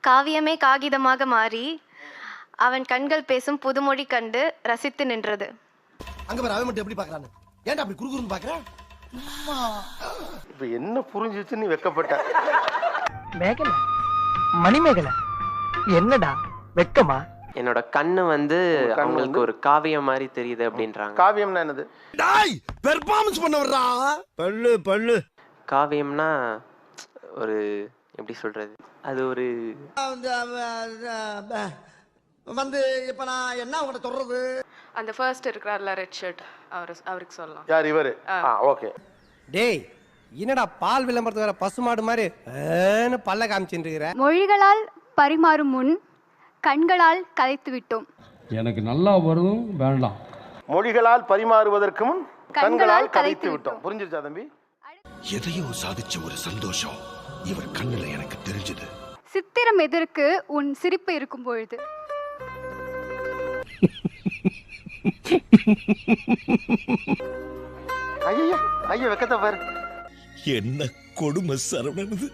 காவியமே காகிதமாக மாறி அவன் கண்கள் பேசும் புதுமொழி கண்டு ரசித்து நின்றது. அங்க பாரு அவன் மட்டும் எப்படி பார்க்கறானு. ஏன்டா அப்படி குறுகுறுன்னு பார்க்கற? இப்ப என்ன புரிஞ்சிச்சு நீ வெக்கப்பட்ட? மேகல மணிமேகல என்னடா வெக்கமா? என்னோட கண்ணு வந்து அவங்களுக்கு ஒரு காவியம் மாதிரி தெரியுது அப்படின்றாங்க. காவியம்னா என்னது? டேய் பெர்ஃபார்மன்ஸ் பண்ண வர்றா. பல்லு காவியம்னா ஒரு எப்படி சொல்றது, அது ஒரு வந்து இப்ப நான் என்ன உங்களை சொல்றது? அந்த ஃபர்ஸ்ட் இருக்கிறார்ல ரெட் ஷர்ட், அவருக்கு சொல்லலாம். யார் இவரு? ஓகே. டேய் என்னடா பால் விளம்பரத்து வேற பசுமாடு மாதிரி பல்ல காமிச்சுட்டு இருக்கிற? மொழிகளால் பரிமாறும் முன் கண்களால் கதைத்து விட்டோம். எனக்கு நல்லா வரும் வேண்டாம். மொழிகளால் பரிமாறுவதற்கு முன் கண்களால் கதைத்து விட்டோம். புரிஞ்சிருச்சா தம்பி? எதையோ சாதிச்ச ஒரு சந்தோஷம் இவர் கண்ணுல எனக்கு தெரிஞ்சது. சித்திரம் எதற்கு உன் சிரிப்பு இருக்கும் பொழுது. ஐயா ஐயா வெக்கத்தை பாரு. என்ன கொடுமை சரவணனது.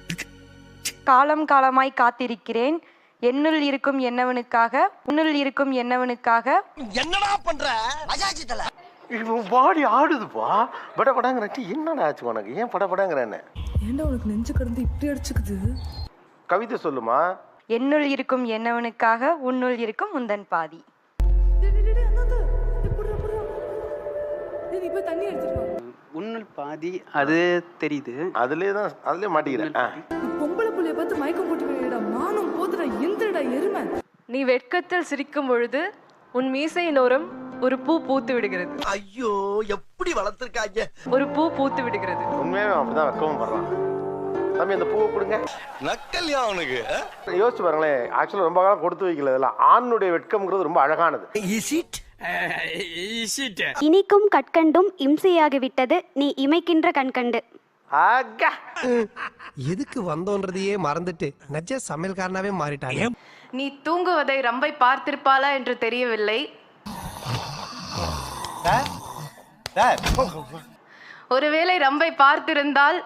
காலம் காலமாய் காத்திருக்கிறேன் என்னுள் இருக்கும் என்னவனுக்காக, உன்னுள் இருக்கும் என்னவனுக்காக. என்னடா பண்ற? அஜாஜிதல இவன் பாடி ஆடுதுப்பா. படபடங்கறட்டி என்னடா ஆச்சு உனக்கு? ஏன் படபடங்கறேன்னு? ஏன்டா உனக்கு நெஞ்சு கடந்து இப்படி அடிச்சுக்குது? கவிதை சொல்லுமா. என்னுள் இருக்கும் என்னவனுக்காக உன்னுள் இருக்கும் உந்தன் பாதி. தண்ணி எடுத்துட்டு உன்னுள் பாதி அது தெரியுது. அதுலயே மாட்டிக்கிறேன். பொம்பளை புள்ளைய பார்த்து மயக்கம் போட்டு விடுடா. மானம் போதுடா, எந்திரடா எருமை. நீ வெட்கத்தில் சிரிக்கும் பொழுது உன் மீசையின் ஓரம் ஒரு பூ பூத்து விடுகிறது. ஐயோ எப்படி வளர்த்திருக்காங்க. ஒரு பூ பூத்து விடுகிறது. உண்மையாவே அப்படிதான் வெக்கவும் பண்றான். தம்பி அந்த பூவை கொடுங்க. நக்கல்யா அவனுக்கு. யோசிச்சு பாருங்களேன். ஆக்சுவலா ரொம்ப காலம் கொடுத்து வைக்கல. இதெல்லாம் ஆணுடைய வெட்கம்ங்கிறது ரொம்ப அழகானது. இனிக்கும் கற்கண்டும் இம்சையாகிவிட்டது நீ இமைக்கின்ற கண்கண்டு. எதுக்கு வந்தோன்றதையே மறந்துட்டு நஜ சமையல்காரனாவே மாறிட்டாங்க. நீ தூங்குவதை ரம்பை பார்த்திருப்பாளா என்று தெரியவில்லை. ஒருவேளை ரம்பை பார்த்திருந்தால்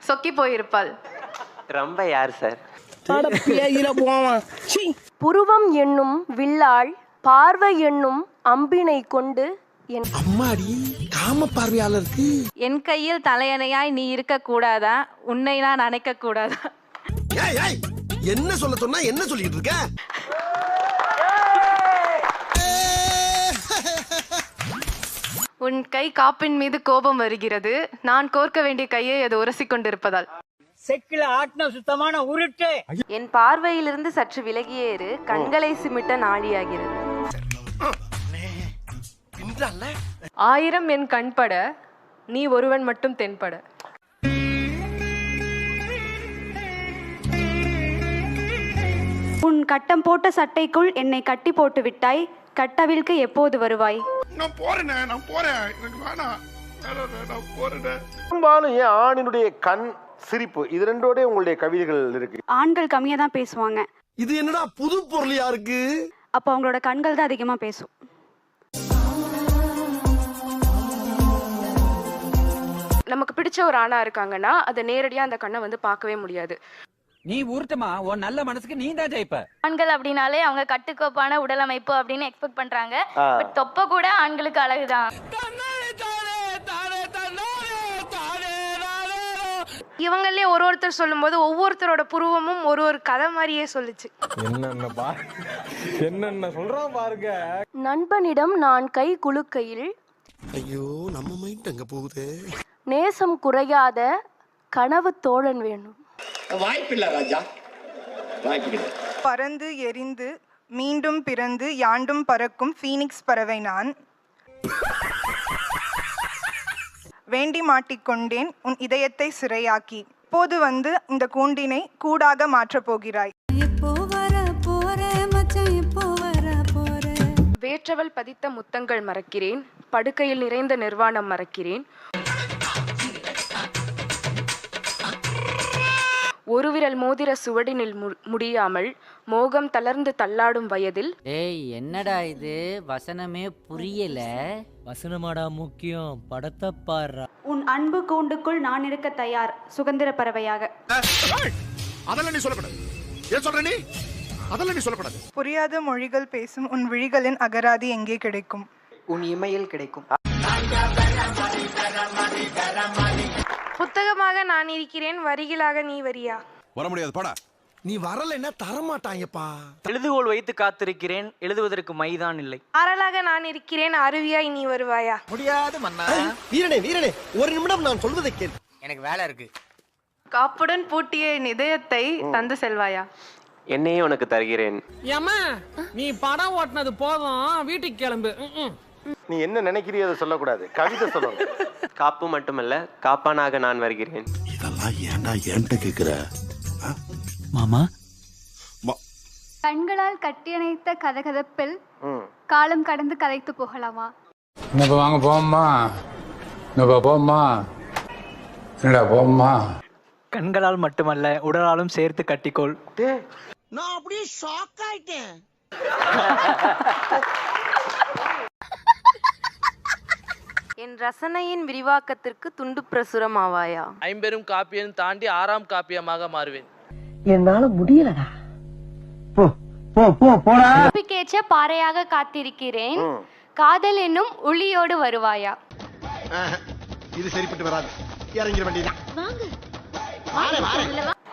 சொக்கி போயிருப்பாள். ரொம்ப யார் சார்? புருவம் என்னும் வில்லாள் பார்வை என்னும் அம்பினை கொண்டு அம்மாடி காம பார்வையாளருக்கு என் கையில் தலையணையாய் நீ இருக்க கூடாதா, உன்னை நான் அணைக்க கூடாதா? என்ன சொல்ல சொன்னா என்ன சொல்லிட்டு இருக்க? உன் கை காப்பின் மீது கோபம் வருகிறது. நான் கோர்க்க வேண்டிய கையை அது உரசிக் கொண்டிருப்பதால். செக்கில ஆட்டின சுத்தமான உருட்டு. என் பார்வையிலிருந்து சற்று விலகியேறு கண்களை சிமிட்ட நாழியாகிறது. 1000 என் கண்பட நீ ஒருவன் மட்டும் தென்பட. உன் கட்டம் போட்ட சட்டைக்குள் என்னை கட்டி போட்டு விட்டாய். கட்டவிழ்க்கு எப்போது வருவாய்? நான் போறேன் எனக்கு வேணாம். பெரும்பாலும் ஏன் ஆணினுடைய கண் சிரிப்பு இது ரெண்டோட உங்களுடைய கவிதைகள் இருக்கு. ஆண்கள் கம்மியா தான் பேசுவாங்க. இது என்னடா புது பொருளியா இருக்கு? அப்போ அவங்களோட கண்கள் தான் அதிகமா பேசும். நமக்கு பிடிச்ச ஒரு ஆணா இருக்காங்கன்னா அதை நேரடியா அந்த கண்ணை வந்து பார்க்கவே முடியாது. நீ உருட்டுமா, உன் நல்ல மனசுக்கு நீ தான் ஜெயிப்ப. ஆண்கள் அப்படின்னாலே அவங்க கட்டுக்கோப்பான உடல் அமைப்பு அப்படின்னு எக்ஸ்பெக்ட் பண்றாங்க. பட் தொப்பை கூட ஆண்களுக்கு அழகுதான். இவங்களே ஒருத்தர் சொல்லும் போது ஒவ்வொருத்தரோட புருவமும் ஒரு கதை மாதிரியே சொல்லுச்சு. என்னென்ன சொல்றான் பாருங்க. நண்பனிடம் நான் கை குலுக்கையில் ஐயோ நம்ம மைண்ட் அங்க போகுது. நேசம் குறையாத கனவு தோழன் வேணும். வாய்ப்பில்லை ராஜா, வாய்ப்பில்லை. பறந்து எரிந்து மீண்டும் பிறந்து யாண்டும் பறக்கும் ஃபீனிக்ஸ் பறவை நான். வேண்டி மாட்டிக்கொண்டேன் உன் இதயத்தை சிறையாக்கி. இப்போது வந்து இந்த கூண்டினை கூடாக மாற்றப் போகிறாய். வேற்றவள் பதித்த முத்தங்கள் மறக்கிறேன். படுக்கையில் நிறைந்த நிர்வாணம் மறக்கிறேன். ஒரு விரல் மோதிர சுவடினில் முடியாமல் மோகம் தளர்ந்து தள்ளாடும் வயதில். ஏய் என்னடா இது வசனமே புரியல. வசனமாடா முக்கியம், படத்தை பாடுறா. உன் அன்பு கூண்டுக்குள் நான் இருக்க தயார் சுதந்திர பறவையாக. அதெல்லாம் நீ சொல்லக்கூடாது. ஏன் சொல்ற நீ? அதெல்லாம் நீ சொல்லக்கூடாது. புரியாத மொழிகள் பேசும் உன் விழிகளின் அகராதி எங்கே கிடைக்கும்? உன் இமையில் கிடைக்கும். புத்தகமாக நான் இருக்கிறேன், வரிகளாக நீ வரியா? வர முடியாது போடா. நீ வரலைன்னா தரமாட்டாங்கப்பா. எழுதுகோல் வைத்து காத்திருக்கிறேன், எழுதுவதற்கு மைதான் இல்லை. ஆறலாக நான் இருக்கிறேன், அருவியாய் நீ வருவாயா? முடியாது மன்னா. வீரனே வீரனே, ஒரு நிமிடம் நான் சொல்வதை கேள். எனக்கு வேலை இருக்கு. காப்புடன் பூட்டிய என் இதயத்தை தந்து செல்வாயா? என்னையே உனக்கு தருகிறேன். ஏமா நீ படம் ஓட்டினது போதும், வீட்டுக்கு கிளம்பு. நீ என்ன நினைக்கிறியோ அதை சொல்லக்கூடாது, கவிதை சொல்லணும். காப்பு மட்டுமல்ல, காப்பானாக நான் வருகிறேன். இதெல்லாம் ஏன்டா என்கிட்ட கேக்குற? மாமா கண்களால் கட்டியணைத்த கதகதப்பில் காலம் கடந்து கதைத்து போகலாமா? வாங்க போம்மா, போம்மா, என்னடா போம்மா. கண்களால் மட்டுமல்ல, உடலாலும் சேர்த்து கட்டிக்கோள். நான் அப்படியே ஷாக் ஆயிட்டேன். என் ரசனையின் விரிவாக்கத்திற்கு துண்டு பிரசுரம் ஆவாயா? ஐம்பெரும் காப்பியம் தாண்டி 6ஆம் காப்பியமாக மாறுவேன். என்னால முடியலடா. போ போ போ போடா. கேச்ச பாறையாக காத்திருக்கிறேன், காதல் என்னும் ஒளியோடு வருவாயா? இது சரிப்பட்டு வராது, இறங்கிட வேண்டியது.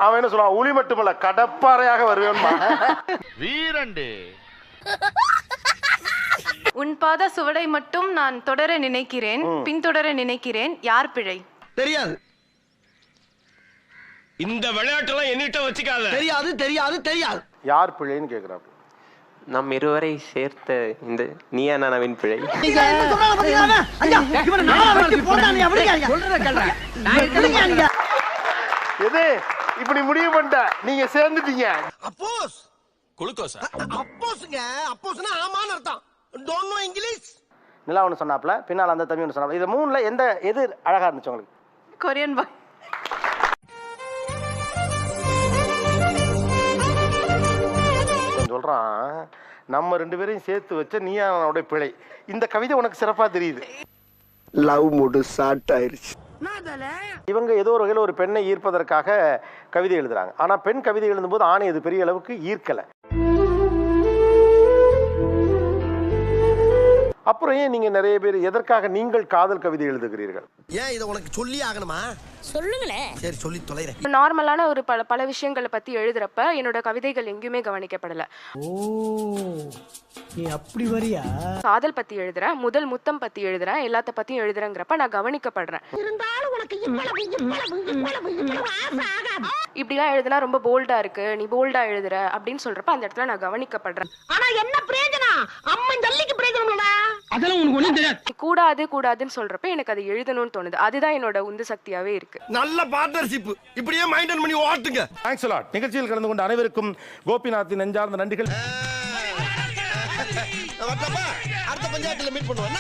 அவன் என்ன சொல்லுவான்? உளி மட்டுமல்ல கடப்பாறையாக வருவேன்மா. வீரண்டு. உன் பாத சுவடை மட்டும் நான் தொடர நினைக்கிறேன், பின்தொடர நினைக்கிறேன், யார் பிழை? தெரியாது. இந்த விளையாட்டெல்லாம் என்னிட்ட வச்சுக்காத. தெரியாது தெரியாது தெரியாது. யார் பிழைன்னு கேக்குறாங்க. நம் இருவரை சேர்த்த இந்த நீயா நானாவின் பிழை. எது இப்படி முடிவு பண்ணிட்ட? நீங்க சேர்ந்துட்டீங்க. அப்போஸ் குளுக்கோஸா? அப்போஸ்ங்க, அப்போஸ்னா ஆமான்னு அர்த்தம். Don't know English. நிலா ஒன்று சொன்னாப்ல, பின்னால் அந்த தம்பி ஒன்று சொன்னாப்ல. இது மூணுல எது அழகா இருந்துச்சு உங்களுக்கு? கொரியன் பாய். சொல்றான், நம்ம 2 பேரையும் சேர்த்து வச்ச நீயானோட பிழை. இந்த கவிதை உனக்கு சிறப்பா தெரியுது. லவ் மூடு ஸ்டார்ட் ஆயிருச்சு. இவங்க ஏதோ ஒரு வகையில் ஒரு பெண்ணை ஈர்ப்பதற்காக கவிதை எழுதுறாங்க. ஆனா பெண் கவிதை எழுதும்போது ஆணை அது பெரிய அளவுக்கு ஈர்க்கல. அப்புறம் ஏன் நீங்க நிறைய பேர் எதற்காக நீங்கள் காதல் கவிதை எழுதுகிறீர்கள்? ஏன் இதை உனக்கு சொல்லி ஆகணுமா? சொல்லுங்களேன். சரி சொல்லி தொலைறேன். நார்மலான ஒரு பல விஷயங்களை பத்தி எழுதுறப்ப என்னோட கவிதைகள் எங்கேயுமே கவனிக்கப்படல. ஓ நீ அப்படி வரியா? காதல் பத்தி எழுதுறேன், முதல் முத்தம் பத்தி எழுதுறேன், எல்லாத்த பத்தியும் எழுதுறேங்கிறப்ப நான் கவனிக்கப்படுறேன். இப்படிலாம் எழுதுனா ரொம்ப போல்டா இருக்கு, நீ போல்டா எழுதுற அப்படின்னு சொல்றப்ப அந்த இடத்துல நான் கவனிக்கப்படுறேன். ஆனா என்ன பிரயோஜனம்? அம்மன் ஜல்லிக்கு பிரயோஜனம் இல்லடா. அதெல்லாம் உனக்கு ஒண்ணும் தெரியாது. கூடாதுன்னு சொல்றப்ப எனக்கு அது எழுதணும்னு தோணுது. அதுதான் என்னோட உந்து சக்தியாவே இருக்கு. நல்ல பார்ட்னர்ஷிப். இப்படியே மெயின்டைன் பண்ணி ஓட்டுங்க. Thanks a lot. நிகழ்ச்சியில் கலந்து கொண்ட அனைவருக்கும் கோபிநாத்தின் நெஞ்சார்ந்த நன்றிகள். அடுத்த பஞ்சாயத்துல மீட் பண்ணுவோம்.